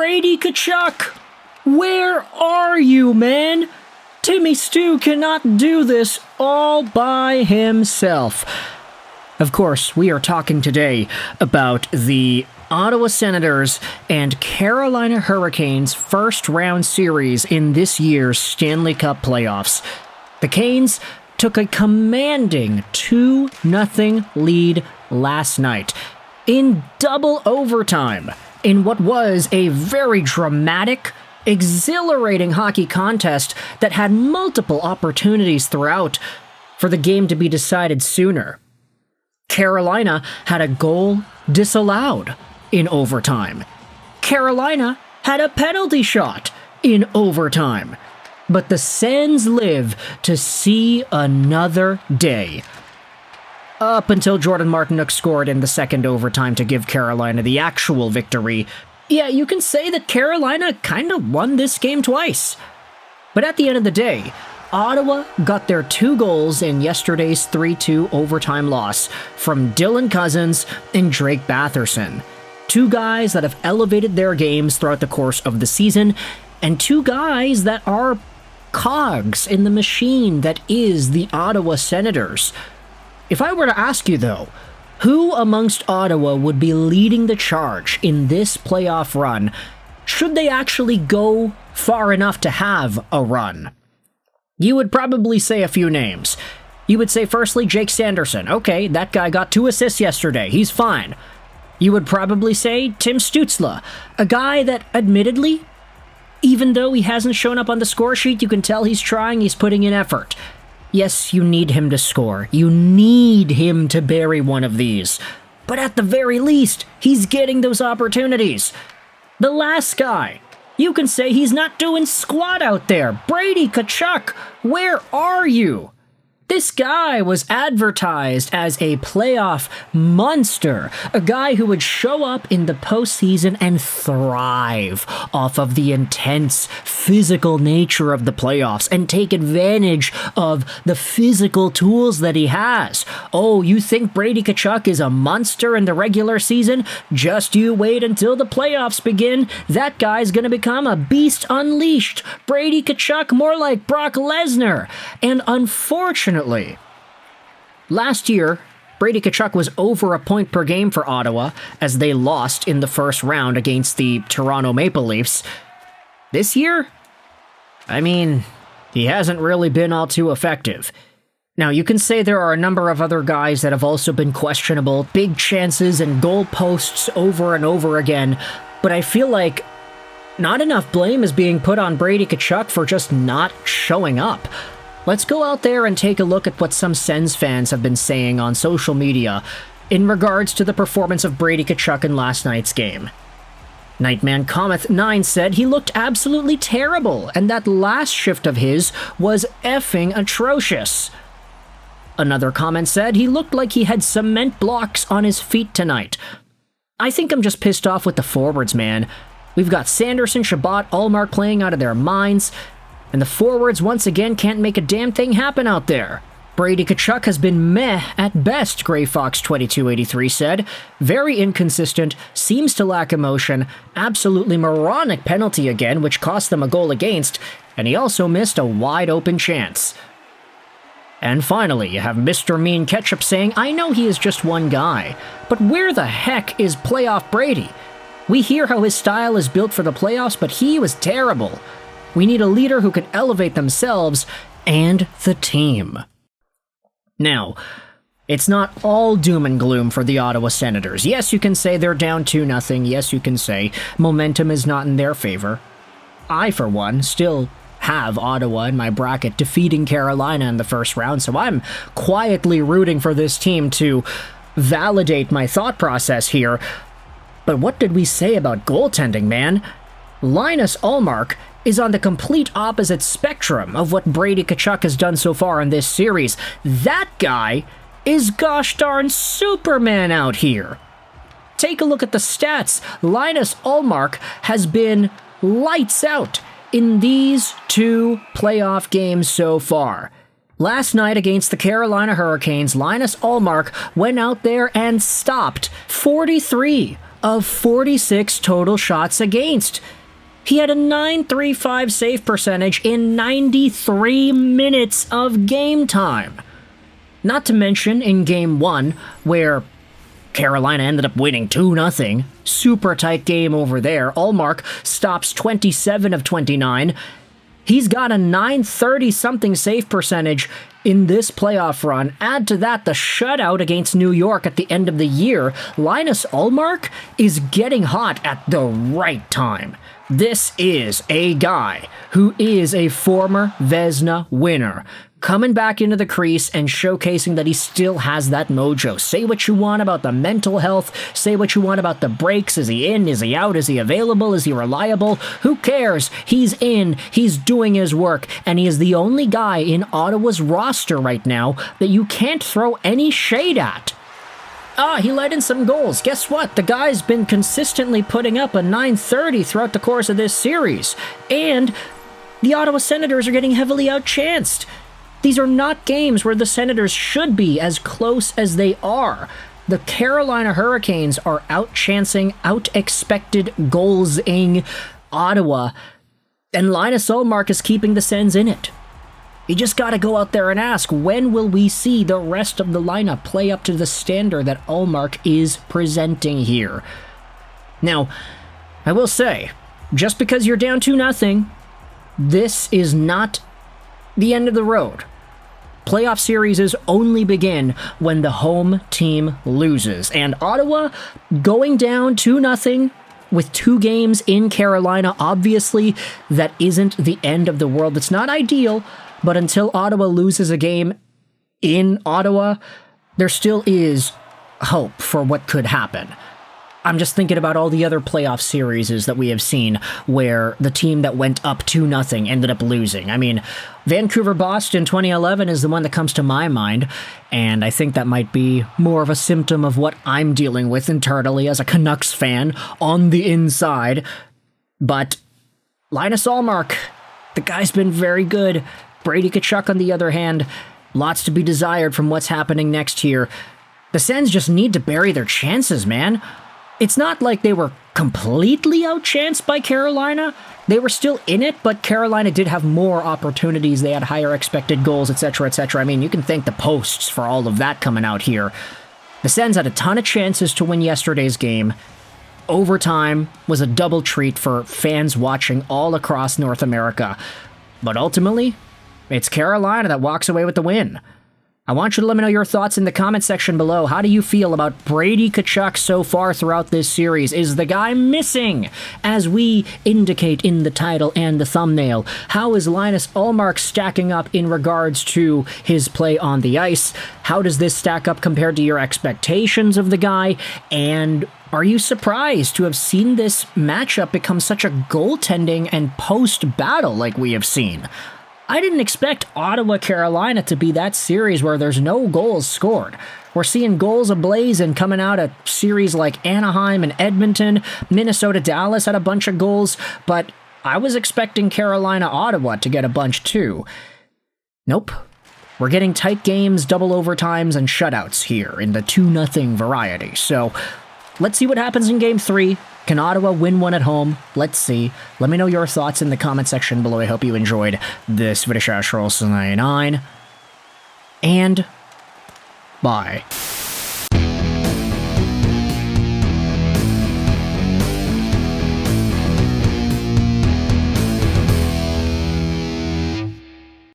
Brady Tkachuk! Where are you, man? Timmy Stu cannot do this all by himself. Of course, we are talking today about the Ottawa Senators and Carolina Hurricanes first-round series in this year's Stanley Cup Playoffs. The Canes took a commanding 2-0 lead last night in double overtime in what was a very dramatic, exhilarating hockey contest that had multiple opportunities throughout for the game to be decided sooner. Carolina had a goal disallowed in overtime. Carolina had a penalty shot in overtime. But the Sens live to see another day. Up until Jordan Martone scored in the second overtime to give Carolina the actual victory, yeah, you can say that Carolina kind of won this game twice. But at the end of the day, Ottawa got their 2 goals in yesterday's 3-2 overtime loss from Dylan Cozens and Drake Batherson. 2 guys that have elevated their games throughout the course of the season, and 2 guys that are cogs in the machine that is the Ottawa Senators. If I were to ask you, though, who amongst Ottawa would be leading the charge in this playoff run, should they actually go far enough to have a run? You would probably say a few names. You would say, firstly, Jake Sanderson. Okay, that guy got 2 assists yesterday. He's fine. You would probably say Tim Stützle, a guy that, admittedly, even though he hasn't shown up on the score sheet, you can tell he's trying, he's putting in effort. Yes, you need him to score. You need him to bury one of these. But at the very least, he's getting those opportunities. The last guy, you can say he's not doing squat out there. Brady Tkachuk, where are you? This guy was advertised as a playoff monster, a guy who would show up in the postseason and thrive off of the intense physical nature of the playoffs and take advantage of the physical tools that he has. Oh, you think Brady Tkachuk is a monster in the regular season? Just you wait until the playoffs begin. That guy's gonna become a beast unleashed. Brady Tkachuk more like Brock Lesnar. And unfortunately, last year, Brady Tkachuk was over a point per game for Ottawa as they lost in the first round against the Toronto Maple Leafs. This year, I mean, he hasn't really been all too effective. Now, you can say there are a number of other guys that have also been questionable, big chances and goal posts over and over again, but I feel like not enough blame is being put on Brady Tkachuk for just not showing up. Let's go out there and take a look at what some Sens fans have been saying on social media in regards to the performance of Brady Tkachuk in last night's game. Nightman Cometh 9 said he looked absolutely terrible, and that last shift of his was effing atrocious. Another comment said he looked like he had cement blocks on his feet tonight. I think I'm just pissed off with the forwards, man. We've got Sanderson, Chabot, Ullmark playing out of their minds, and the forwards once again can't make a damn thing happen out there. Brady Tkachuk has been meh at best, Grey Fox 2283 said. Very inconsistent, seems to lack emotion, absolutely moronic penalty again, which cost them a goal against, and he also missed a wide open chance. And finally, you have Mr. Mean Ketchup saying, I know he is just one guy, but where the heck is playoff Brady? We hear how his style is built for the playoffs, but he was terrible. We need a leader who can elevate themselves and the team. Now, it's not all doom and gloom for the Ottawa Senators. Yes, you can say they're down 2-0. Yes, you can say momentum is not in their favor. I, for one, still have Ottawa in my bracket defeating Carolina in the first round, so I'm quietly rooting for this team to validate my thought process here. But what did we say about goaltending, man? Linus Ullmark is on the complete opposite spectrum of what Brady Tkachuk has done so far in this series. That guy is gosh darn Superman out here. Take a look at the stats. Linus Ullmark has been lights out in these 2 playoff games so far. Last night against the Carolina Hurricanes, Linus Ullmark went out there and stopped 43 of 46 total shots against. He had a .935 save percentage in 93 minutes of game time. Not to mention in Game 1, where Carolina ended up winning 2-0. Super tight game over there. Ullmark stops 27 of 29. He's got a .930-something save percentage in this playoff run. Add to that the shutout against New York at the end of the year. Linus Ullmark is getting hot at the right time. This is a guy who is a former Vezina winner, coming back into the crease and showcasing that he still has that mojo. Say what you want about the mental health, say what you want about the breaks. Is he in? Is he out? Is he available? Is he reliable? Who cares? He's in, he's doing his work, and he is the only guy in Ottawa's roster right now that you can't throw any shade at. He let in some goals. Guess what? The guy's been consistently putting up a .930 throughout the course of this series. And the Ottawa Senators are getting heavily outchanced. These are not games where the Senators should be as close as they are. The Carolina Hurricanes are outchancing, out-expected goals-ing Ottawa, and Linus Ullmark is keeping the Sens in it. You just gotta go out there and ask, when will we see the rest of the lineup play up to the standard that Ullmark is presenting here? Now, I will say, just because you're down 2-0, this is not the end of the road. Playoff series only begin when the home team loses, and Ottawa going down 2-0 with 2 games in Carolina, obviously that isn't the end of the world. It's not ideal, but until Ottawa loses a game in Ottawa, there still is hope for what could happen. I'm just thinking about all the other playoff series that we have seen where the team that went up 2-0 ended up losing. I mean, Vancouver-Boston 2011 is the one that comes to my mind, and I think that might be more of a symptom of what I'm dealing with internally as a Canucks fan on the inside. But Linus Ullmark, the guy's been very good. Brady Tkachuk, on the other hand, lots to be desired from what's happening next here. The Sens just need to bury their chances, man. It's not like they were completely outchanced by Carolina. They were still in it, but Carolina did have more opportunities. They had higher expected goals, etc., etc. I mean, you can thank the posts for all of that coming out here. The Sens had a ton of chances to win yesterday's game. Overtime was a double treat for fans watching all across North America. But ultimately, it's Carolina that walks away with the win. I want you to let me know your thoughts in the comment section below. How do you feel about Brady Tkachuk so far throughout this series? Is the guy missing, as we indicate in the title and the thumbnail? How is Linus Ullmark stacking up in regards to his play on the ice? How does this stack up compared to your expectations of the guy? And are you surprised to have seen this matchup become such a goaltending and post-battle like we have seen? I didn't expect Ottawa-Carolina to be that series where there's no goals scored. We're seeing goals ablazing coming out of series like Anaheim and Edmonton. Minnesota-Dallas had a bunch of goals, but I was expecting Carolina-Ottawa to get a bunch too. Nope. We're getting tight games, double overtimes, and shutouts here in the 2-0 variety. So let's see what happens in Game 3. Can Ottawa win one at home? Let's see. Let me know your thoughts in the comment section below. I hope you enjoyed this video. And bye.